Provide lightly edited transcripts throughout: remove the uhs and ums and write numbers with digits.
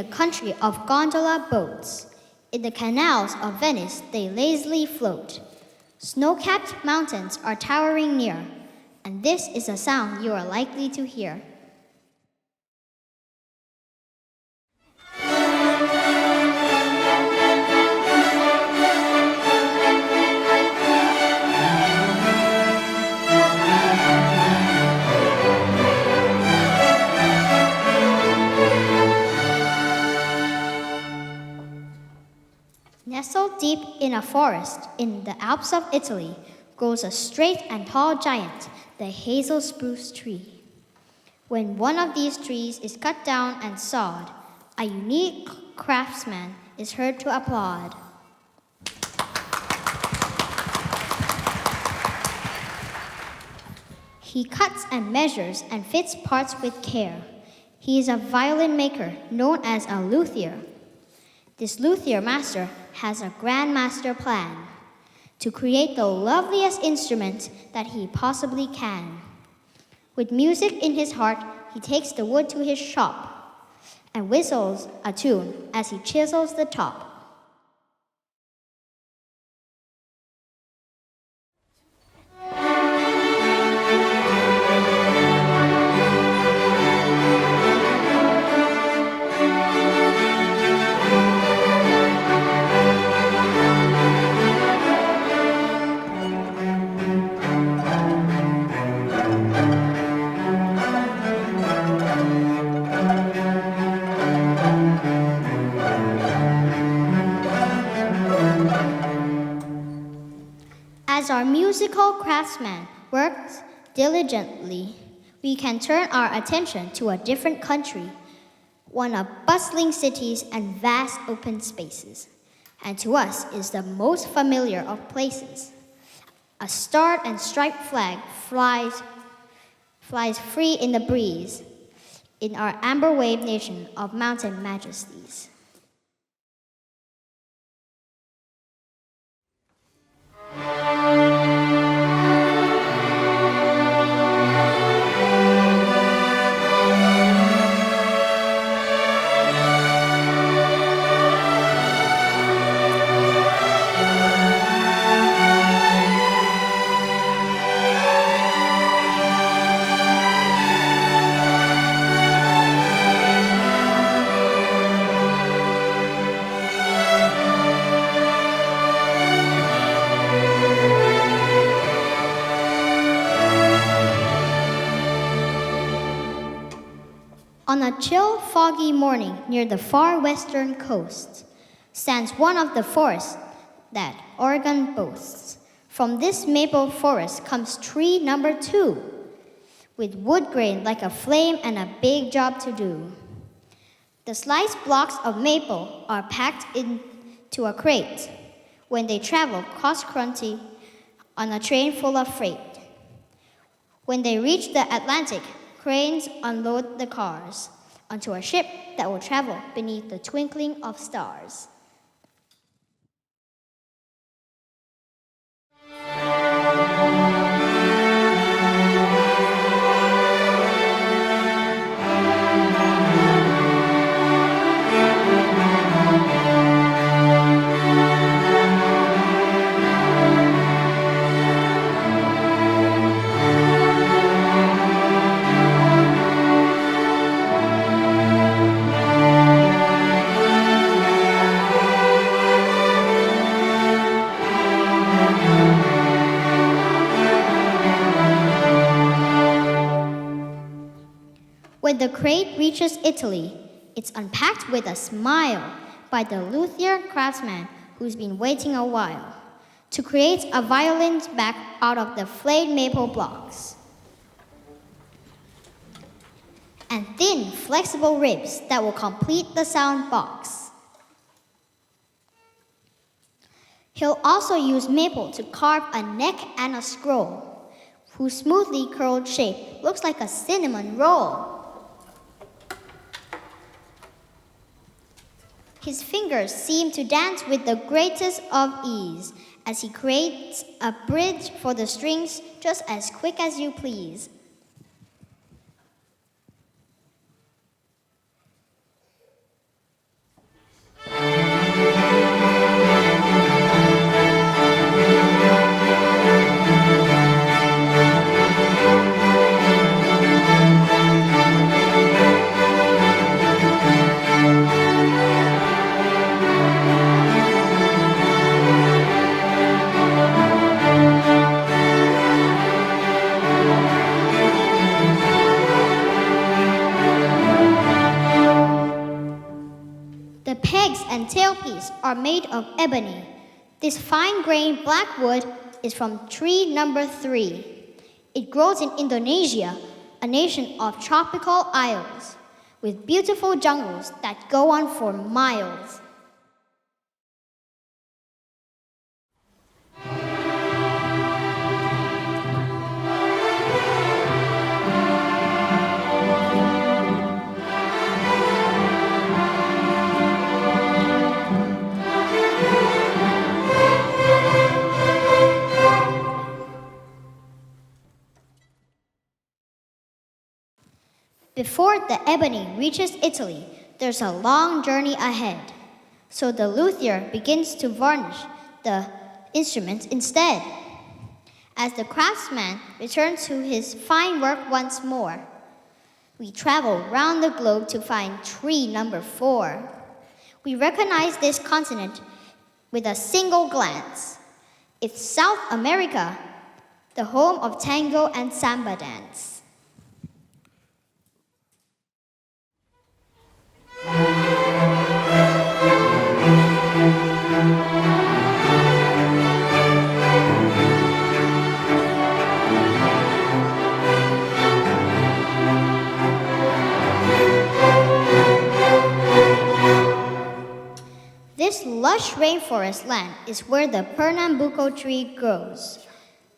the country of gondola boats. In the canals of Venice, they lazily float. Snow-capped mountains are towering near, and this is a sound you are likely to hear. Nestled deep in a forest in the Alps of Italy grows a straight and tall giant, the hazel spruce tree. When one of these trees is cut down and sawed, a unique craftsman is heard to applaud. He cuts and measures and fits parts with care. He is a violin maker known as a luthier. This luthier master has a grand master plan to create the loveliest instrument that he possibly can. With music in his heart, he takes the wood to his shop and whistles a tune as he chisels the top. As our musical craftsman works diligently, we can turn our attention to a different country, one of bustling cities and vast open spaces, and to us is the most familiar of places. A starred and striped flag flies free in the breeze in our amber wave nation of mountain majesties. On a chill, foggy morning near the far western coast stands one of the forests that Oregon boasts. From this maple forest comes tree number 2, with wood grain like a flame and a big job to do. The sliced blocks of maple are packed into a crate when they travel cross-country on a train full of freight. When they reach the Atlantic, cranes unload the cars onto a ship that will travel beneath the twinkling of stars. When the crate reaches Italy, it's unpacked with a smile by the luthier craftsman who's been waiting a while to create a violin's back out of the flayed maple blocks and thin, flexible ribs that will complete the sound box. He'll also use maple to carve a neck and a scroll, whose smoothly curled shape looks like a cinnamon roll. His fingers seem to dance with the greatest of ease as he creates a bridge for the strings just as quick as you please. are made of ebony. This fine-grained black wood is from tree number 3. It grows in Indonesia, a nation of tropical isles, with beautiful jungles that go on for miles. Before the ebony reaches Italy, there's a long journey ahead. So the luthier begins to varnish the instruments instead. As the craftsman returns to his fine work once more, we travel round the globe to find tree number 4. We recognize this continent with a single glance. It's South America, the home of tango and samba dance. This lush rainforest land is where the Pernambuco tree grows.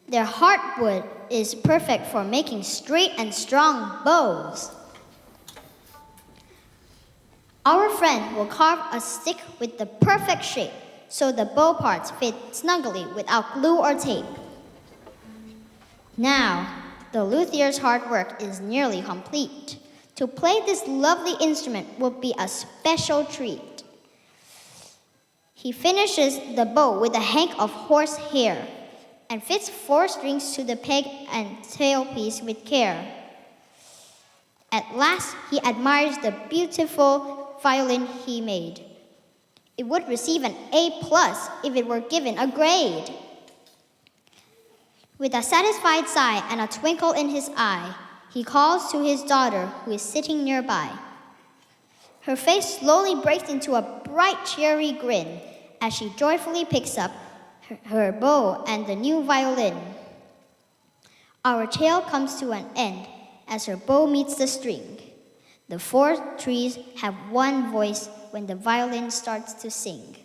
Their heartwood is perfect for making straight and strong bows. Our friend will carve a stick with the perfect shape so the bow parts fit snugly without glue or tape. Now, the luthier's hard work is nearly complete. To play this lovely instrument will be a special treat. He finishes the bow with a hank of horse hair and fits 4 strings to the peg and tailpiece with care. At last, he admires the beautiful violin he made. It would receive an A+ if it were given a grade. With a satisfied sigh and a twinkle in his eye, he calls to his daughter who is sitting nearby. Her face slowly breaks into a bright, cheery grin as she joyfully picks up her bow and the new violin. Our tale comes to an end as her bow meets the string. The 4 trees have one voice when the violin starts to sing.